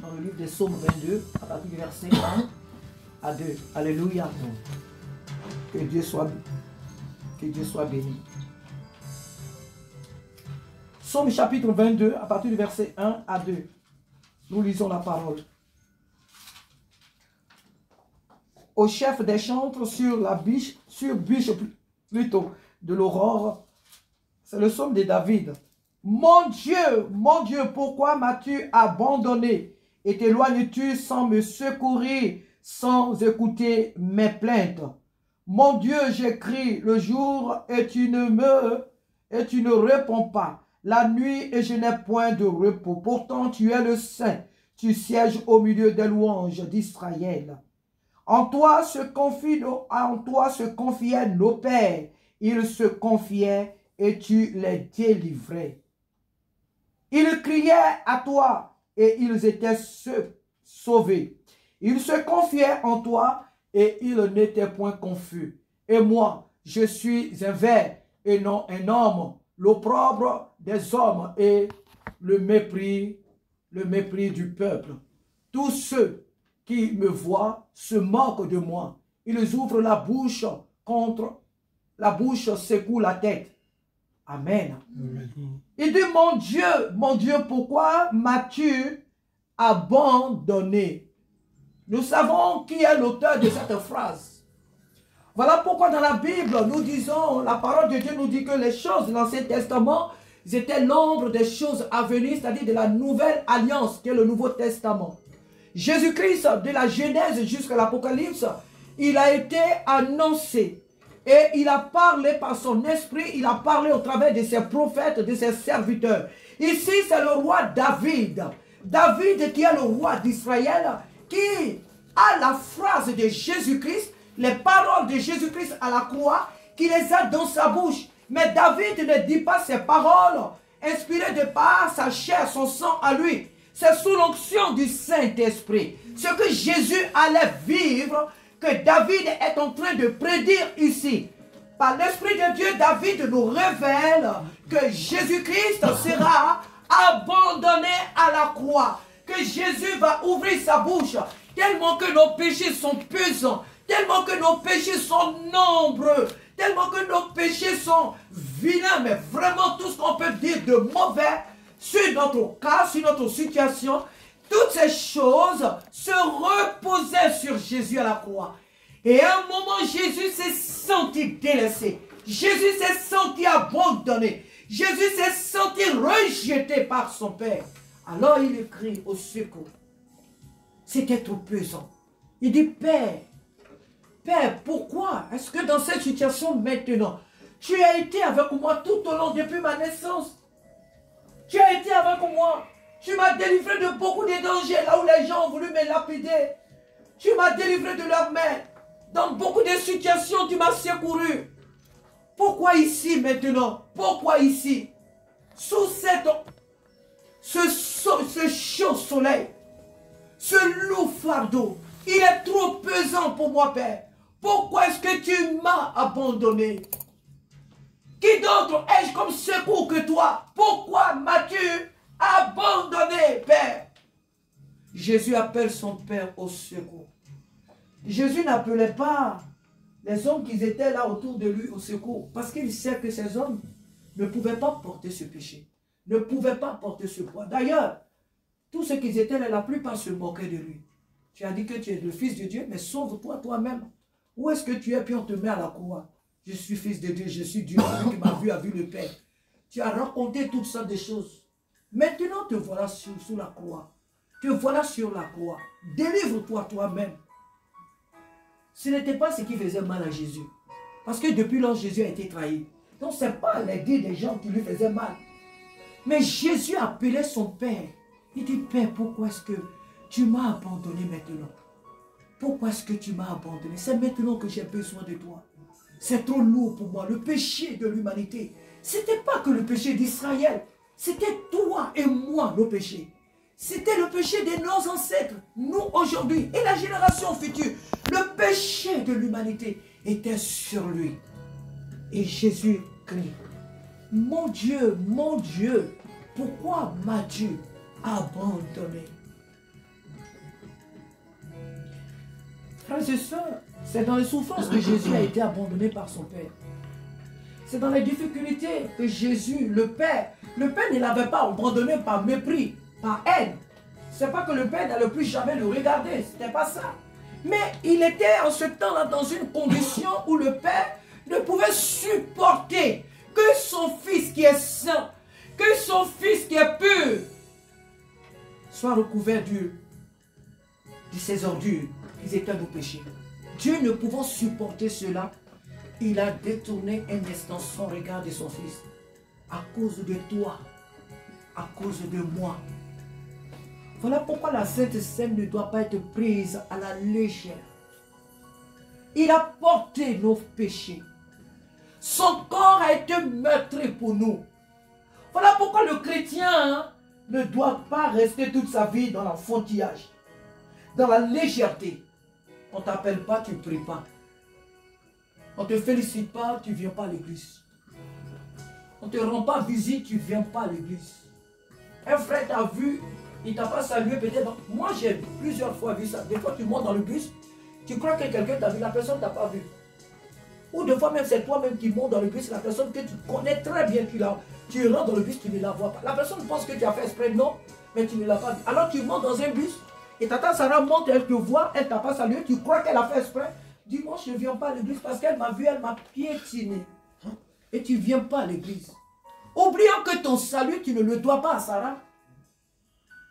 dans le livre des Psaumes 22, à partir du verset 1 à 2. Alléluia. Que Dieu soit béni. Psaume chapitre 22, à partir du verset 1 à 2. Nous lisons la parole. Au chef des chantres sur bûche plutôt de l'aurore. C'est le psaume de David. Mon Dieu, pourquoi m'as-tu abandonné et t'éloignes-tu sans me secourir, sans écouter mes plaintes? Mon Dieu, j'écris le jour et tu ne réponds pas. La nuit et je n'ai point de repos. Pourtant tu es le Saint, tu sièges au milieu des louanges d'Israël. En toi se confiaient nos pères. Ils se confiaient et tu les délivrais. Ils criaient à toi et ils étaient sauvés. Ils se confiaient en toi et ils n'étaient point confus. Et moi, je suis un ver et non un homme, l'opprobre des hommes et le mépris du peuple. Tous ceux qui me voient se moquent de moi. Ils ouvrent la bouche secouent la tête. Amen. Amen. Il dit, mon Dieu, pourquoi m'as-tu abandonné? Nous savons qui est l'auteur de cette phrase. Voilà pourquoi dans la Bible, nous disons, la parole de Dieu nous dit que les choses de l'Ancien Testament étaient l'ombre des choses à venir, c'est-à-dire de la nouvelle alliance qui est le Nouveau Testament. Jésus-Christ, de la Genèse jusqu'à l'Apocalypse, il a été annoncé. Et il a parlé par son esprit, il a parlé au travers de ses prophètes, de ses serviteurs. Ici, c'est le roi David. David qui est le roi d'Israël, qui a la phrase de Jésus-Christ, les paroles de Jésus-Christ à la croix, qui les a dans sa bouche. Mais David ne dit pas ces paroles inspirées de par sa chair, son sang à lui. C'est sous l'onction du Saint-Esprit. Ce que Jésus allait vivre, que David est en train de prédire ici. Par l'Esprit de Dieu, David nous révèle que Jésus-Christ sera abandonné à la croix. Que Jésus va ouvrir sa bouche, tellement que nos péchés sont pesants, tellement que nos péchés sont nombreux, tellement que nos péchés sont vilains, mais vraiment tout ce qu'on peut dire de mauvais sur notre cas, sur notre situation. Toutes ces choses se reposaient sur Jésus à la croix. Et à un moment, Jésus s'est senti délaissé. Jésus s'est senti abandonné. Jésus s'est senti rejeté par son Père. Alors il crie au secours. C'était trop pesant. Il dit, Père, pourquoi est-ce que dans cette situation maintenant, tu as été avec moi tout au long depuis ma naissance? Tu as été avec moi. Tu m'as délivré de beaucoup de dangers, là où les gens ont voulu me lapider. Tu m'as délivré de leurs mains. Dans beaucoup de situations, tu m'as secouru. Pourquoi ici maintenant? Pourquoi ici? Sous ce chaud soleil, ce lourd fardeau, il est trop pesant pour moi, Père. Pourquoi est-ce que tu m'as abandonné? Qui d'autre ai-je comme secours que toi? Pourquoi m'as-tu abandonné, Père? Jésus appelle son Père au secours. Jésus n'appelait pas les hommes qui étaient là autour de lui au secours, parce qu'il sait que ces hommes ne pouvaient pas porter ce péché, ne pouvaient pas porter ce poids. D'ailleurs, tous ceux qui étaient là, la plupart se moquaient de lui. Tu as dit que tu es le Fils de Dieu, mais sauve-toi toi-même. Où est-ce que tu es, puis on te met à la croix? Je suis Fils de Dieu, je suis Dieu, celui qui m'a vu a vu le Père. Tu as raconté toutes sortes de choses. Maintenant, te voilà sous la croix. Te voilà sur la croix. Délivre-toi toi-même. Ce n'était pas ce qui faisait mal à Jésus. Parce que depuis lors, Jésus a été trahi. Donc, ce n'est pas l'idée des gens qui lui faisaient mal. Mais Jésus appelait son Père. Il dit, Père, pourquoi est-ce que tu m'as abandonné maintenant? Pourquoi est-ce que tu m'as abandonné? C'est maintenant que j'ai besoin de toi. C'est trop lourd pour moi. Le péché de l'humanité, ce n'était pas que le péché d'Israël. C'était toi et moi, nos péchés. C'était le péché de nos ancêtres, nous aujourd'hui et la génération future. Le péché de l'humanité était sur lui. Et Jésus crie, mon Dieu, pourquoi m'as-tu abandonné? frères et sœurs, c'est dans les souffrances que Jésus a été abandonné par son Père. C'est dans les difficultés que Jésus, le Père ne l'avait pas abandonné par mépris, par haine. C'est pas que le Père n'allait plus jamais le regarder, c'était pas ça. Mais il était en ce temps-là dans une condition où le Père ne pouvait supporter que son Fils qui est saint, que son Fils qui est pur, soit recouvert de ses ordures, qui étaient nos péchés. Dieu ne pouvant supporter cela, il a détourné un instant son regard de son Fils. À cause de toi, à cause de moi. Voilà pourquoi la Sainte Seine ne doit pas être prise à la légère. Il a porté nos péchés. Son corps a été meurtri pour nous. Voilà pourquoi le chrétien ne doit pas rester toute sa vie dans l'enfantillage, dans la légèreté. On ne t'appelle pas, tu ne pries pas. On ne te félicite pas, tu ne viens pas à l'église. On ne te rend pas visite, tu ne viens pas à l'église. Un frère t'a vu, il ne t'a pas salué peut-être. Moi, j'ai plusieurs fois vu ça. Des fois, tu montes dans le bus, tu crois que quelqu'un t'a vu, la personne ne t'a pas vu. Ou des fois même, c'est toi-même qui montes dans le bus, la personne que tu connais très bien, tu rentres dans le bus, tu ne la vois pas. La personne pense que tu as fait exprès, non, mais tu ne l'as pas vu. Alors tu montes dans un bus, et tata Sarah monte, elle te voit, elle ne t'a pas salué, tu crois qu'elle a fait exprès. Dis-moi, je ne viens pas à l'église parce qu'elle m'a vu, elle m'a piétiné. Et tu ne viens pas à l'église. Oubliant que ton salut, tu ne le dois pas à Sarah.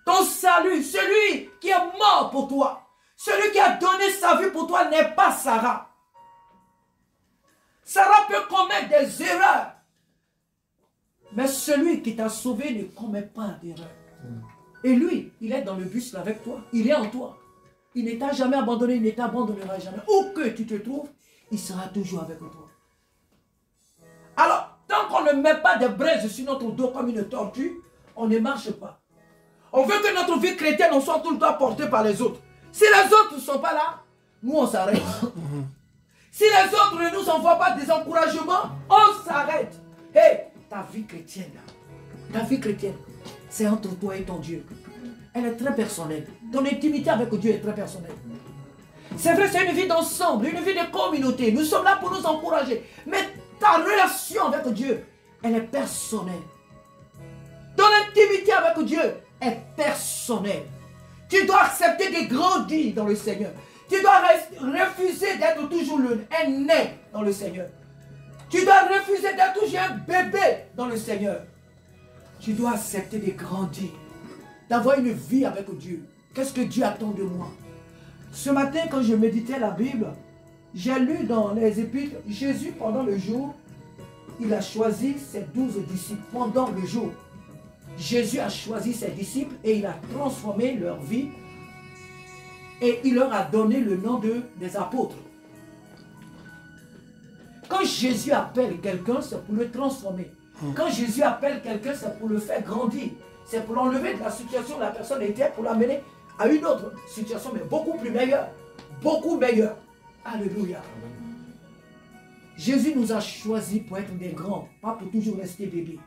Ton salut, celui qui est mort pour toi, celui qui a donné sa vie pour toi n'est pas Sarah. Sarah peut commettre des erreurs. Mais celui qui t'a sauvé ne commet pas d'erreur. Et lui, il est dans le bus avec toi. Il est en toi. Il ne t'a jamais abandonné, il ne t'abandonnera jamais. Où que tu te trouves, il sera toujours avec toi. Alors, tant qu'on ne met pas de braises sur notre dos comme une tortue, on ne marche pas. On veut que notre vie chrétienne on soit tout le temps portée par les autres. Si les autres ne sont pas là, nous on s'arrête. Si les autres ne nous envoient pas des encouragements, on s'arrête. Hé, ta vie chrétienne, ta vie chrétienne, c'est entre toi et ton Dieu. Elle est très personnelle. Ton intimité avec Dieu est très personnelle. C'est vrai, c'est une vie d'ensemble, une vie de communauté. Nous sommes là pour nous encourager. Mais ta relation avec Dieu, elle est personnelle. Ton intimité avec Dieu est personnelle. Tu dois accepter de grandir dans le Seigneur. Tu dois refuser d'être toujours un né dans le Seigneur. Tu dois refuser d'être toujours un bébé dans le Seigneur. Tu dois accepter de grandir, d'avoir une vie avec Dieu. Qu'est-ce que Dieu attend de moi? Ce matin, quand je méditais la Bible, j'ai lu dans les Épîtres, Jésus, pendant le jour, il a choisi ses 12 disciples. Pendant le jour, Jésus a choisi ses disciples et il a transformé leur vie et il leur a donné le nom des apôtres. Quand Jésus appelle quelqu'un, c'est pour le transformer. Quand Jésus appelle quelqu'un, c'est pour le faire grandir. C'est pour l'enlever de la situation où la personne était, pour l'amener à une autre situation, mais beaucoup plus meilleure. Beaucoup meilleure. Alléluia. Jésus nous a choisis pour être des grands, pas pour toujours rester bébés.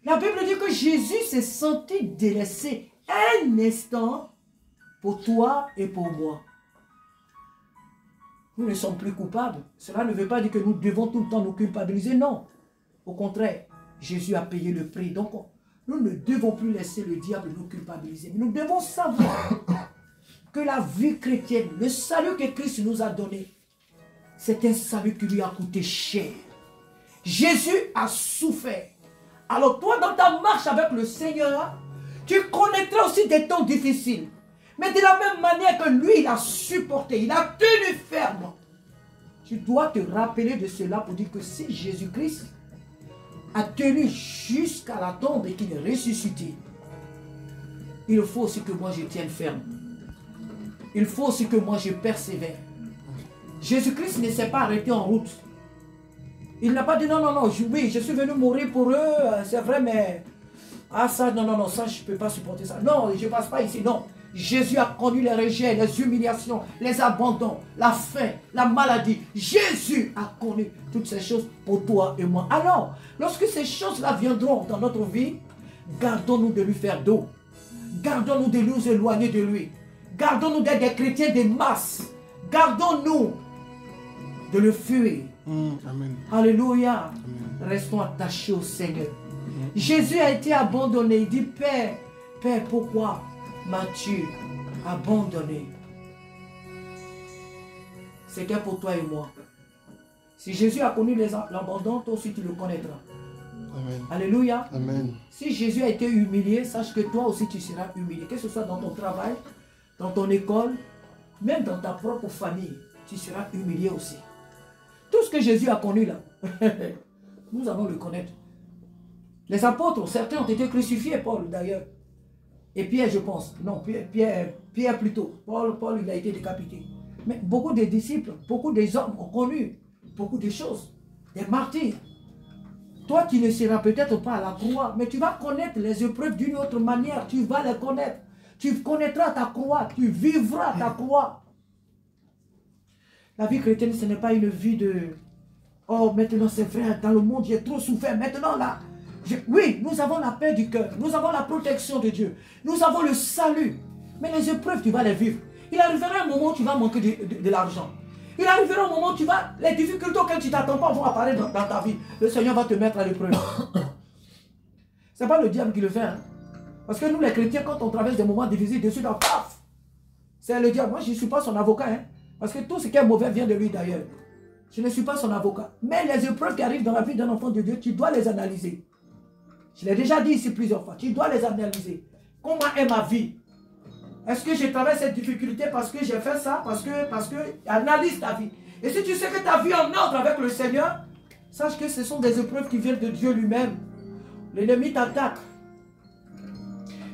La Bible dit que Jésus s'est senti délaissé un instant pour toi et pour moi. Nous ne sommes plus coupables. Cela ne veut pas dire que nous devons tout le temps nous culpabiliser, non. Au contraire, Jésus a payé le prix. Donc, nous ne devons plus laisser le diable nous culpabiliser. Mais nous devons savoir que la vie chrétienne, le salut que Christ nous a donné, c'est un salut qui lui a coûté cher. Jésus a souffert. Alors toi, dans ta marche avec le Seigneur, tu connaîtras aussi des temps difficiles. Mais de la même manière que lui, il a supporté, il a tenu ferme. Tu dois te rappeler de cela pour dire que si Jésus-Christ a tenu jusqu'à la tombe et qu'il est ressuscité, il faut aussi que moi je tienne ferme. Il faut aussi que moi je persévère. Jésus-Christ ne s'est pas arrêté en route. Il n'a pas dit non, non, non, oui, je suis venu mourir pour eux, c'est vrai, mais... Ah ça, non, non, non, ça, je ne peux pas supporter ça. Non, je ne passe pas ici, non. Jésus a connu les rejets, les humiliations, les abandons, la faim, la maladie. Jésus a connu toutes ces choses pour toi et moi. Alors, lorsque ces choses-là viendront dans notre vie, gardons-nous de lui faire dos. Gardons-nous de nous éloigner de lui. Gardons-nous d'être des chrétiens de masse. Gardons-nous de le fuir. Amen. Alléluia. Amen. Restons attachés au Seigneur. Jésus a été abandonné. Il dit, Père, Père, pourquoi m'as-tu abandonné? C'était pour toi et moi. Si Jésus a connu l'abandon, toi aussi tu le connaîtras. Amen. Alléluia. Amen. Si Jésus a été humilié, sache que toi aussi tu seras humilié. Que ce soit dans ton travail, dans ton école, même dans ta propre famille, tu seras humilié aussi. Tout ce que Jésus a connu là, nous allons le connaître. Les apôtres, certains ont été crucifiés, Paul d'ailleurs. Et Pierre, je pense. Non, Pierre plutôt. Paul, il a été décapité. Mais beaucoup de disciples, beaucoup des hommes ont connu beaucoup de choses. Des martyrs. Toi, tu ne seras peut-être pas à la croix, mais tu vas connaître les épreuves d'une autre manière. Tu vas les connaître. Tu connaîtras ta croix. Tu vivras ta croix. La vie chrétienne, ce n'est pas une vie de... Oh, maintenant c'est vrai, dans le monde, j'ai trop souffert. Maintenant là, oui, nous avons la paix du cœur. Nous avons la protection de Dieu. Nous avons le salut. Mais les épreuves, tu vas les vivre. Il arrivera un moment où tu vas manquer de l'argent. Il arrivera un moment où tu vas... Les difficultés auxquelles tu ne t'attends pas vont apparaître dans ta vie. Le Seigneur va te mettre à l'épreuve. Ce n'est pas le diable qui le fait. Hein? Parce que nous, les chrétiens, quand on traverse des moments difficiles, dessus, dans paf, c'est le diable. Moi, je ne suis pas son avocat. Hein? Parce que tout ce qui est mauvais vient de lui d'ailleurs. Je ne suis pas son avocat. Mais les épreuves qui arrivent dans la vie d'un enfant de Dieu, tu dois les analyser. Je l'ai déjà dit ici plusieurs fois. Tu dois les analyser. Comment est ma vie? Est-ce que j'ai traversé cette difficulté parce que j'ai fait ça? Parce que analyse ta vie. Et si tu sais que ta vie est en ordre avec le Seigneur, sache que ce sont des épreuves qui viennent de Dieu lui-même. L'ennemi t'attaque.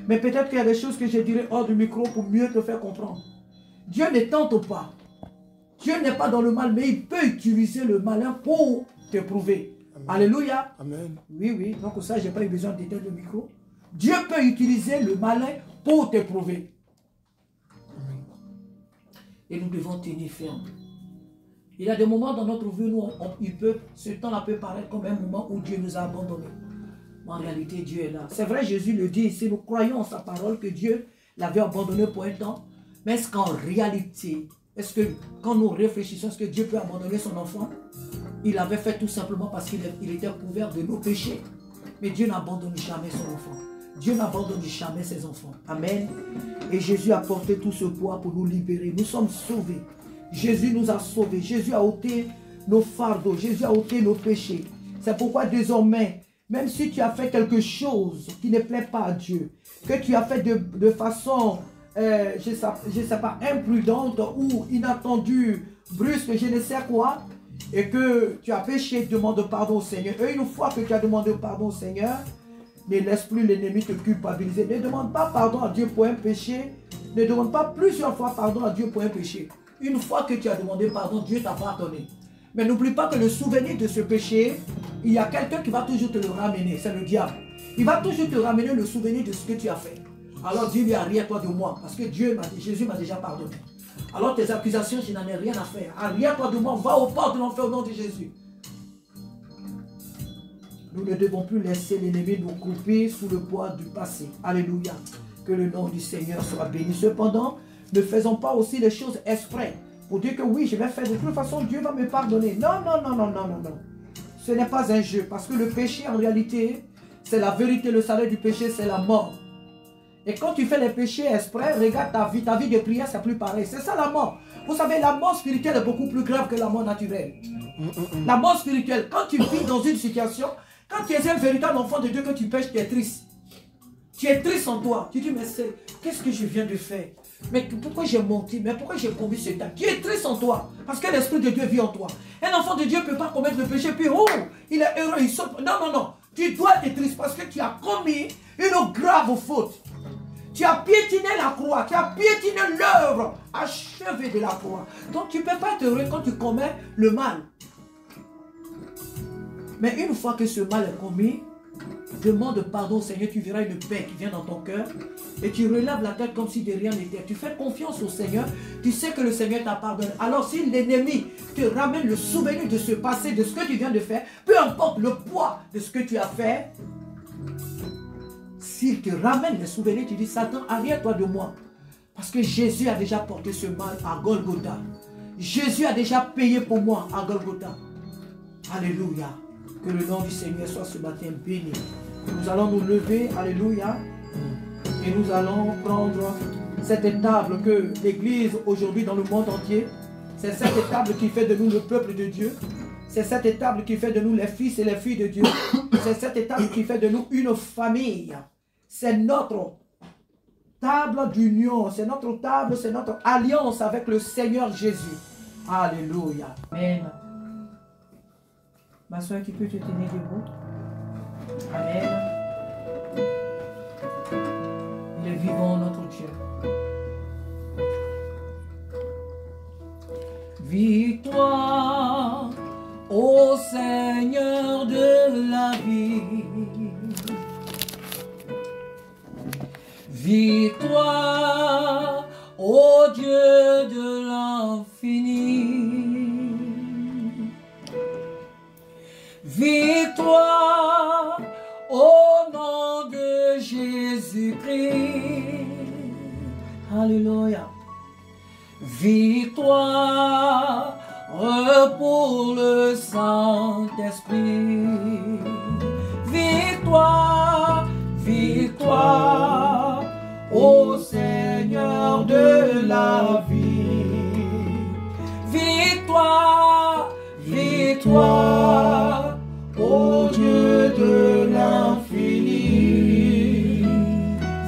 Mais peut-être qu'il y a des choses que je dirais hors du micro pour mieux te faire comprendre. Dieu ne tente pas. Dieu n'est pas dans le mal, mais il peut utiliser le malin pour te prouver. Alléluia. Amen. Oui, oui. Donc ça, je n'ai pas eu besoin d'éteindre le micro. Dieu peut utiliser le malin pour te prouver. Amen. Et nous devons tenir ferme. Il y a des moments dans notre vie où ce temps-là peut paraître comme un moment où Dieu nous a abandonnés. Mais en réalité, Dieu est là. C'est vrai, Jésus le dit, si nous croyons en sa parole que Dieu l'avait abandonné pour un temps, mais est-ce qu'en réalité, est-ce que quand nous réfléchissons, est-ce que Dieu peut abandonner son enfant? Il l'avait fait tout simplement parce qu'il était couvert de nos péchés. Mais Dieu n'abandonne jamais son enfant. Dieu n'abandonne jamais ses enfants. Amen. Et Jésus a porté tout ce poids pour nous libérer. Nous sommes sauvés. Jésus nous a sauvés. Jésus a ôté nos fardeaux. Jésus a ôté nos péchés. C'est pourquoi désormais, même si tu as fait quelque chose qui ne plaît pas à Dieu, que tu as fait de façon... je ne sais pas, imprudente ou inattendue, brusque, je ne sais quoi, et que tu as péché, demande pardon au Seigneur. Et une fois que tu as demandé pardon au Seigneur, ne laisse plus l'ennemi te culpabiliser. Ne demande pas pardon à Dieu pour un péché. Ne demande pas plusieurs fois pardon à Dieu pour un péché. Une fois que tu as demandé pardon, Dieu t'a pardonné. Mais n'oublie pas que le souvenir de ce péché, il y a quelqu'un qui va toujours te le ramener, c'est le diable. Il va toujours te ramener le souvenir de ce que tu as fait. Alors Dieu lui a arrière-toi de moi, parce que Jésus m'a déjà pardonné. Alors tes accusations, je n'en ai rien à faire. Arrière-toi de moi, va au port de l'enfer au nom de Jésus. Nous ne devons plus laisser l'ennemi nous couper sous le poids du passé. Alléluia. Que le nom du Seigneur soit béni. Cependant, ne faisons pas aussi les choses exprès. Pour dire que oui, je vais faire de toute façon, Dieu va me pardonner. Non, non, non, non, non, non, non. Ce n'est pas un jeu, parce que le péché, en réalité, c'est la vérité. Le salaire du péché, c'est la mort. Et quand tu fais les péchés exprès, regarde ta vie de prière, c'est plus pareil. C'est ça la mort. Vous savez, la mort spirituelle est beaucoup plus grave que la mort naturelle. La mort spirituelle, quand tu vis dans une situation, quand tu es un véritable enfant de Dieu, que tu pêches, tu es triste. Tu es triste en toi. Tu dis, mais qu'est-ce que je viens de faire? Mais pourquoi j'ai menti? Mais pourquoi j'ai commis ce temps? Tu es triste en toi, parce que l'Esprit de Dieu vit en toi. Un enfant de Dieu ne peut pas commettre le péché, puis oh, il est heureux, il saute. Non, non, non. Tu dois être triste parce que tu as commis une grave faute. Tu as piétiné la croix, tu as piétiné l'œuvre achevée de la croix. Donc tu ne peux pas être heureux quand tu commets le mal. Mais une fois que ce mal est commis, demande pardon au Seigneur, tu verras une paix qui vient dans ton cœur et tu relèves la tête comme si de rien n'était. Tu fais confiance au Seigneur, tu sais que le Seigneur t'a pardonné. Alors si l'ennemi te ramène le souvenir de ce passé, de ce que tu viens de faire, peu importe le poids de ce que tu as fait, s'il te ramène les souvenirs, tu dis, Satan, arrière-toi de moi. Parce que Jésus a déjà porté ce mal à Golgotha. Jésus a déjà payé pour moi à Golgotha. Alléluia. Que le nom du Seigneur soit ce matin béni. Nous allons nous lever, alléluia, et nous allons prendre cette table que l'Église aujourd'hui dans le monde entier, c'est cette table qui fait de nous le peuple de Dieu. C'est cette table qui fait de nous les fils et les filles de Dieu. C'est cette table qui fait de nous une famille. C'est notre table d'union. C'est notre table, c'est notre alliance avec le Seigneur Jésus. Alléluia. Amen. Ma soeur, tu peux te tenir debout. Amen. Il est vivant, notre Dieu. Victoire au Seigneur de la vie. Victoire au Dieu de l'infini. Victoire au nom de Jésus-Christ. Alléluia. Victoire pour le Saint-Esprit. Victoire, victoire au Seigneur de la vie. Victoire, victoire au Dieu de l'infini.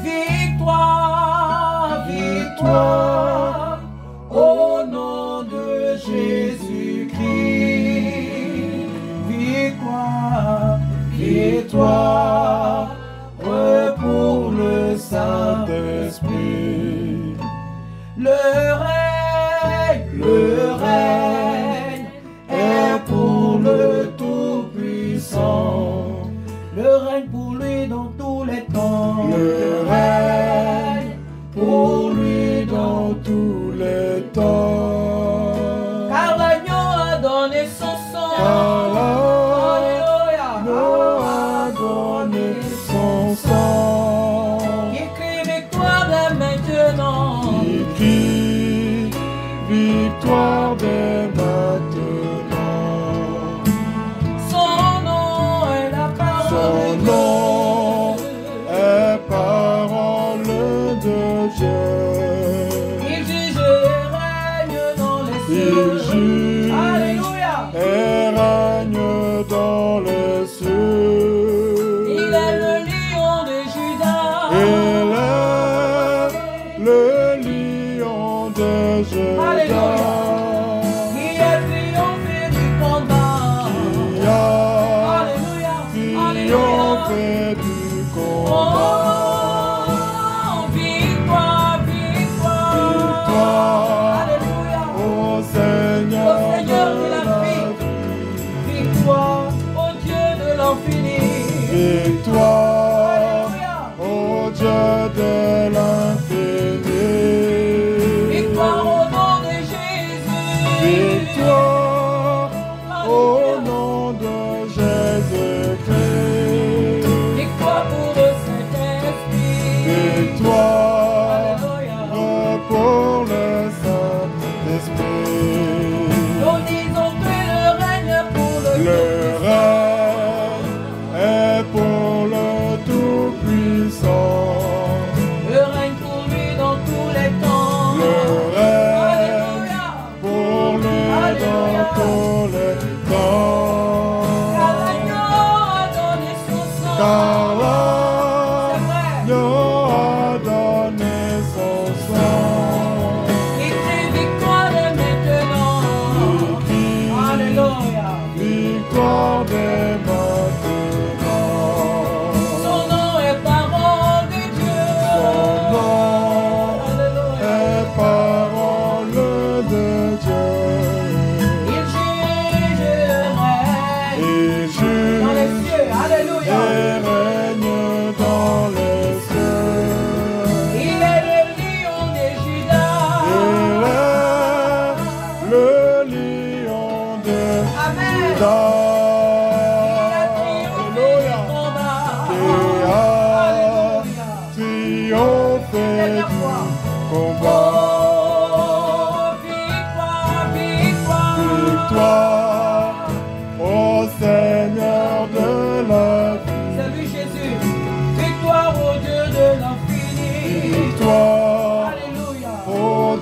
Victoire, victoire au nom de Jésus-Christ. Victoire, victoire pour le Saint-Esprit. Le règne est pour le Tout-Puissant. Le règne pour lui dans tous les temps. Le règne pour lui dans tous les temps. Car l'agneau a donné son sang. Alléluia. A donné son sang. Qui crie victoire dès maintenant. Qui crie victoire dès maintenant. Son nom est la parole. Son nom est parole de Dieu. Il juge et règne dans les cieux. Il juge et règne dans les cieux. Il est le lion de Judas. Il est le lion de Judas. Qui a triomphé du combat. Qui a triomphé du combat. Victoire au Dieu de l'infini. Victoire au nom de Jésus. Victoire au nom de Jésus-Christ. Victoire pour le Saint-Esprit. Victoire pour le Saint-Esprit. Nous disons que le règne pour le pour le Tout-Puissant. Le règne pour lui dans tous les temps. Le règne pour lui dans tous les temps. Car l'agneau a donné son sang. Car l'agneau a donné son sang. Il crie victoire dès maintenant. Alléluia. Victoire dès maintenant. Victoire,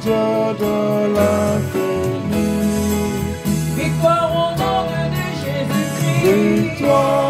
Dieu de l'infini. Victoire au nom de Jésus-Christ. Victoire